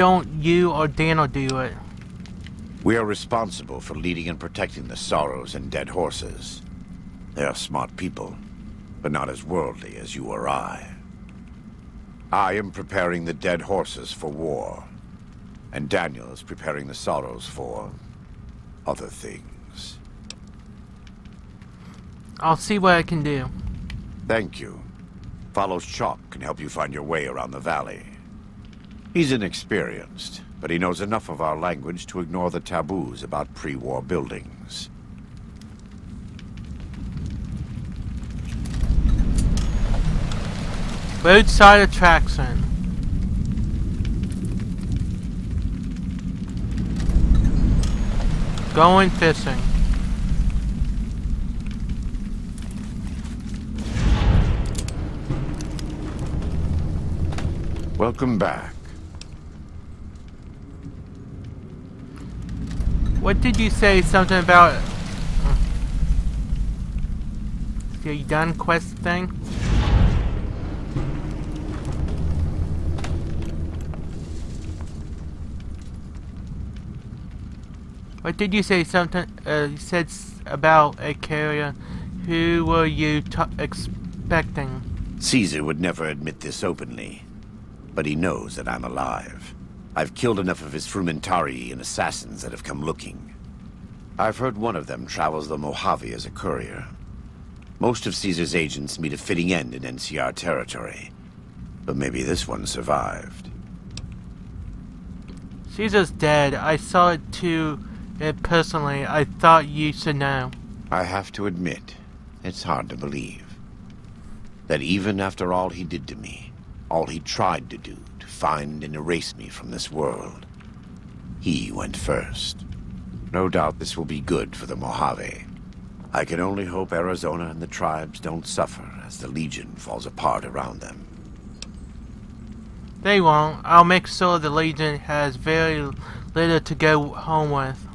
Don't you or Daniel do it? We are responsible for leading and protecting the Sorrows and Dead Horses. They are smart people, but not as worldly as you or I. I am preparing the Dead Horses for war, and Daniel is preparing the Sorrows for other things. I'll see what I can do. Thank you. Follows Chalk can help you find your way around the valley. He's inexperienced, but he knows enough of our language to ignore the taboos about pre-war buildings. Roadside attraction. Going fishing. Welcome back. What did you say? Something about... Are you done quest thing? What did you say? Something you said about a carrier. Who were you expecting? Caesar would never admit this openly, but he knows that I'm alive. I've killed enough of his Frumentarii and assassins that have come looking. I've heard one of them travels the Mojave as a courier. Most of Caesar's agents meet a fitting end in NCR territory, but maybe this one survived. Caesar's dead. I saw it too. Personally, I thought you should know. I have to admit, it's hard to believe that even after all he did to me, all he tried to do to find and erase me from this world, he went first. No doubt this will be good for the Mojave. I can only hope Arizona and the tribes don't suffer as the Legion falls apart around them. They won't. I'll make sure the Legion has very little to go home with.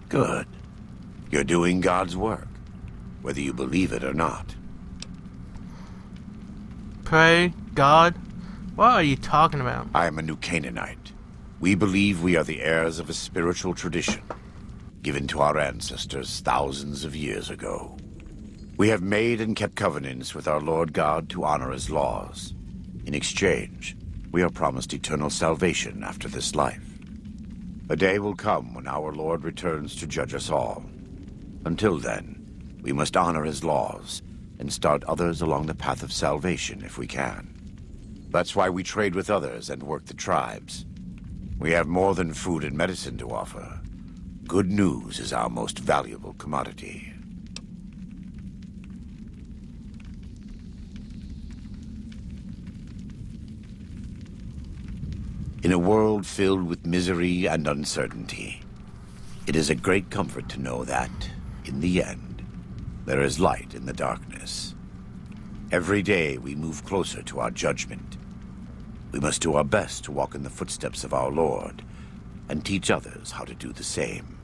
Good. You're doing God's work, whether you believe it or not. Pray, God? What are you talking about? I am a new Canaanite. We believe we are the heirs of a spiritual tradition, given to our ancestors thousands of years ago. We have made and kept covenants with our Lord God to honor his laws. In exchange, we are promised eternal salvation after this life. A day will come when our Lord returns to judge us all. Until then, we must honor his laws and start others along the path of salvation if we can. That's why we trade with others and work the tribes. We have more than food and medicine to offer. Good news is our most valuable commodity. In a world filled with misery and uncertainty, it is a great comfort to know that, in the end, there is light in the darkness. Every day we move closer to our judgment. We must do our best to walk in the footsteps of our Lord and teach others how to do the same.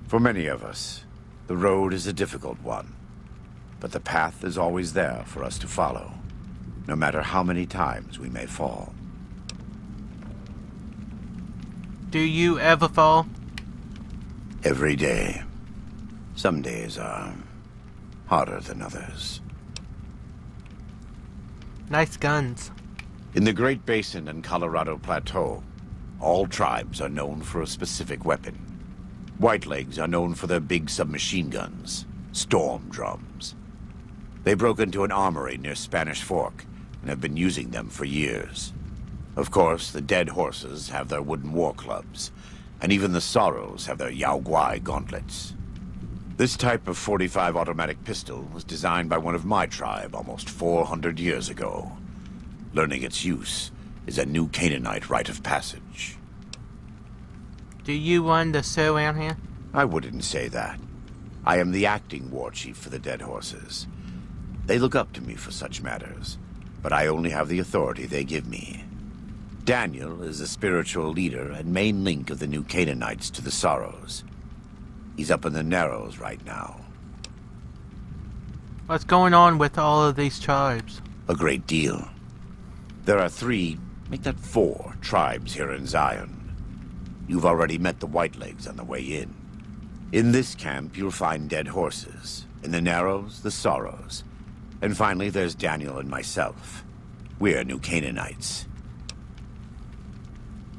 For many of us, the road is a difficult one, but the path is always there for us to follow, no matter how many times we may fall. Do you ever fall? Every day. Some days are harder than others. Nice guns. In the Great Basin and Colorado Plateau, all tribes are known for a specific weapon. Whitelegs are known for their big submachine guns, storm drums. They broke into an armory near Spanish Fork and have been using them for years. Of course, the Dead Horses have their wooden war clubs, and even the Sorrows have their Yao Guai gauntlets. This type of .45 automatic pistol was designed by one of my tribe almost 400 years ago. Learning its use is a new Canaanite rite of passage. Do you run the show around here? I wouldn't say that. I am the acting war chief for the Dead Horses. They look up to me for such matters, but I only have the authority they give me. Daniel is the spiritual leader and main link of the new Canaanites to the Sorrows. He's up in the Narrows right now. What's going on with all of these tribes? A great deal. There are 3 Make that 4 tribes here in Zion. You've already met the Whitelegs on the way in. In this camp, you'll find dead horses. In the Narrows, the Sorrows. And finally, there's Daniel and myself. We're New Canaanites.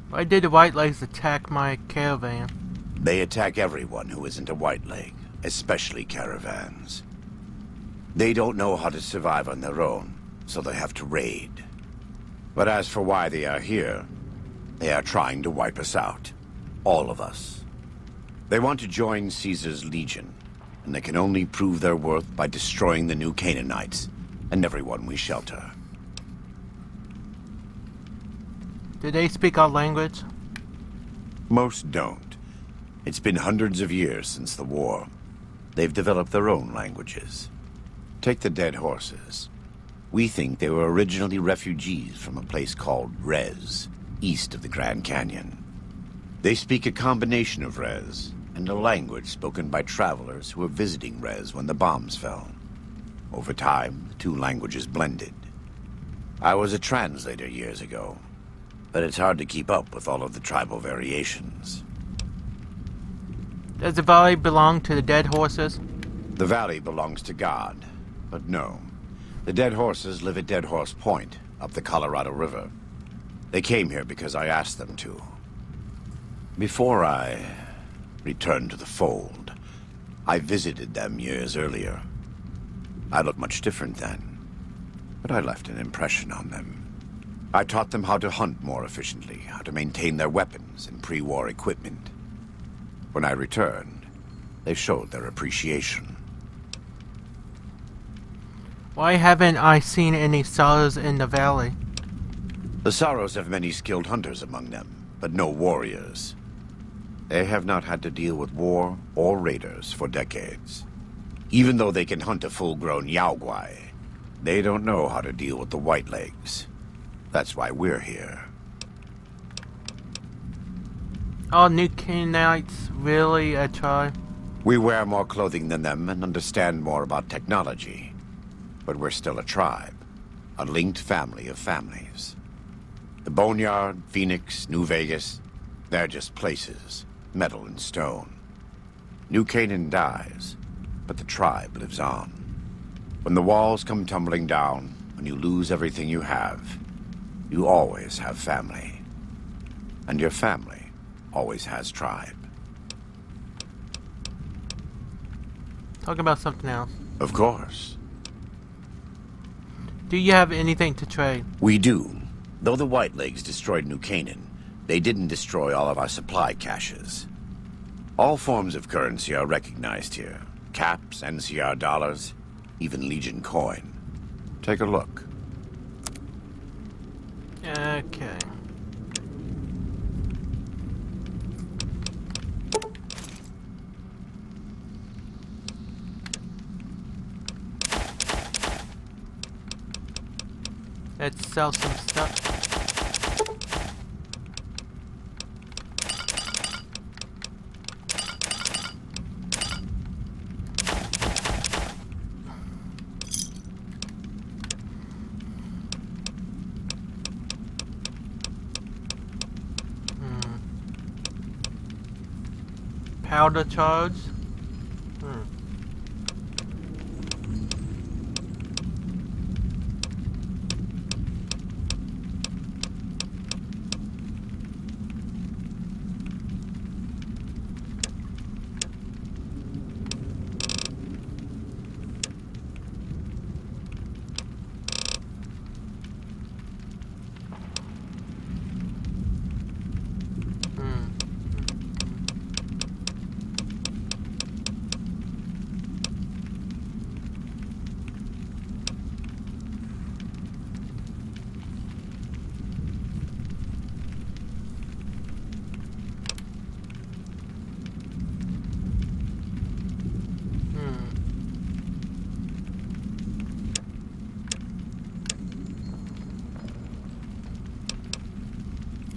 Why did the Whitelegs attack my caravan? They attack everyone who isn't a Whiteleg, especially caravans. They don't know how to survive on their own, so they have to raid. But as for why they are here, they are trying to wipe us out. All of us. They want to join Caesar's legion, and they can only prove their worth by destroying the New Canaanites and everyone we shelter. Do they speak our language? Most don't. It's been hundreds of years since the war. They've developed their own languages. Take the dead horses. We think they were originally refugees from a place called Rez, east of the Grand Canyon. They speak a combination of Rez and a language spoken by travelers who were visiting Rez when the bombs fell. Over time, the 2 languages blended. I was a translator years ago, but it's hard to keep up with all of the tribal variations. Does the valley belong to the dead horses? The valley belongs to God, but no. The dead horses live at Dead Horse Point, up the Colorado River. They came here because I asked them to. Before I returned to the fold, I visited them years earlier. I looked much different then, but I left an impression on them. I taught them how to hunt more efficiently, how to maintain their weapons and pre-war equipment. When I returned, they showed their appreciation. Why haven't I seen any Sorrows in the valley? The Sorrows have many skilled hunters among them, but no warriors. They have not had to deal with war or raiders for decades. Even though they can hunt a full-grown Yaoguai, they don't know how to deal with the Whitelegs. That's why we're here. Are New Canaanites really a tribe? We wear more clothing than them and understand more about technology. But we're still a tribe, a linked family of families. The Boneyard, Phoenix, New Vegas, they're just places, metal and stone. New Canaan dies, but the tribe lives on. When the walls come tumbling down, when you lose everything you have, you always have family. And your family always has tribe. Talk about something else. Of course. Do you have anything to trade? We do. Though the Whitelegs destroyed New Canaan, they didn't destroy all of our supply caches. All forms of currency are recognized here. Caps, NCR dollars, even Legion coin. Take a look. Okay. Let's sell some stuff. Powder charge.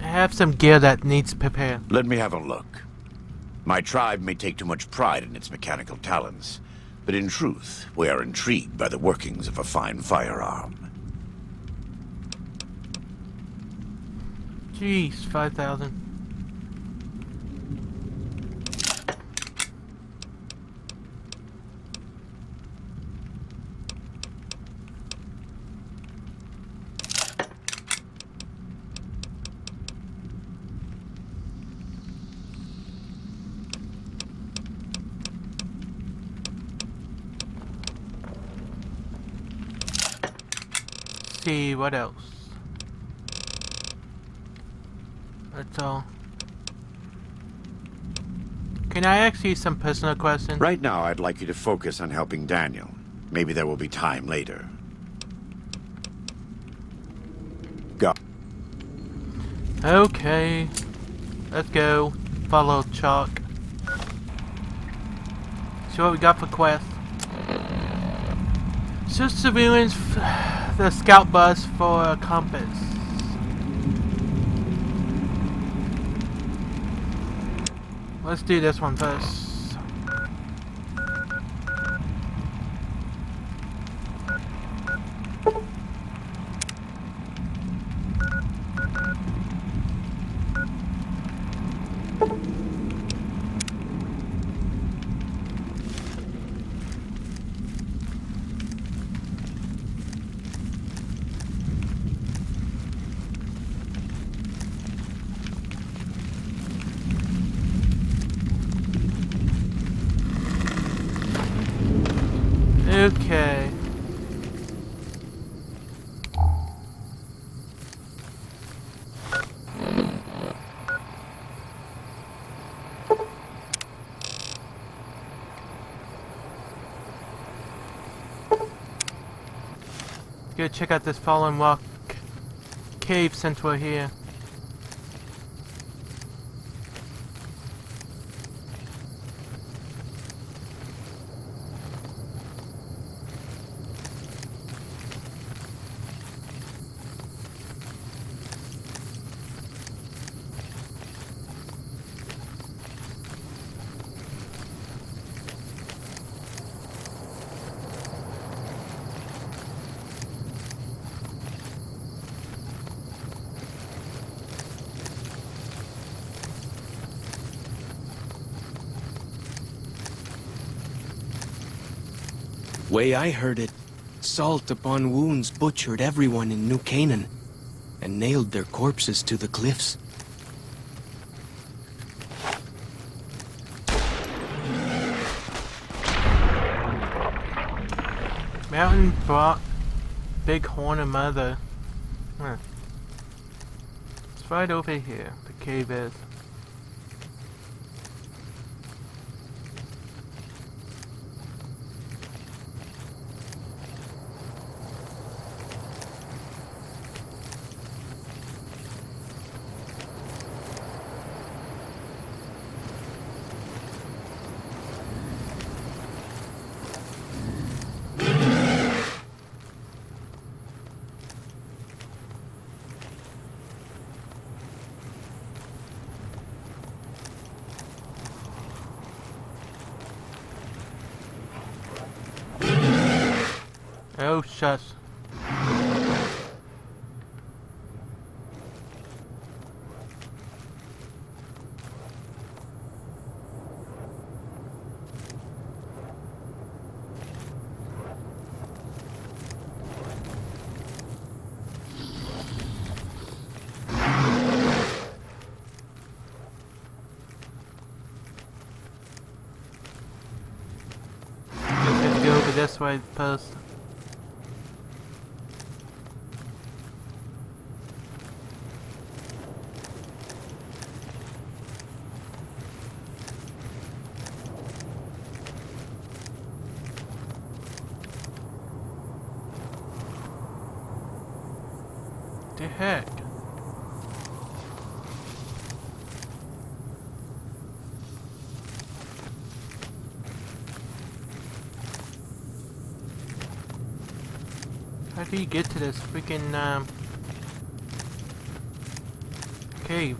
I have some gear that needs prepared. Let me have a look. My tribe may take too much pride in its mechanical talents, but in truth, we are intrigued by the workings of a fine firearm. Jeez, 5,000. See what else. That's all. Can I ask you some personal questions? Right now, I'd like you to focus on helping Daniel. Maybe there will be time later. Go. Okay. Let's go. Follow Chuck. See what we got for quest. Search the ruins, the scout bus for a compass. Let's do this one first. Okay. Let's go check out this fallen rock cave since we're here. Way I heard it, salt upon wounds butchered everyone in New Canaan and nailed their corpses to the cliffs. Mountain brought Big Horn of Mother. Huh. It's right over here. The cave is. Oh, shush. Let's go over this way first. The heck? How do you get to this freaking cave?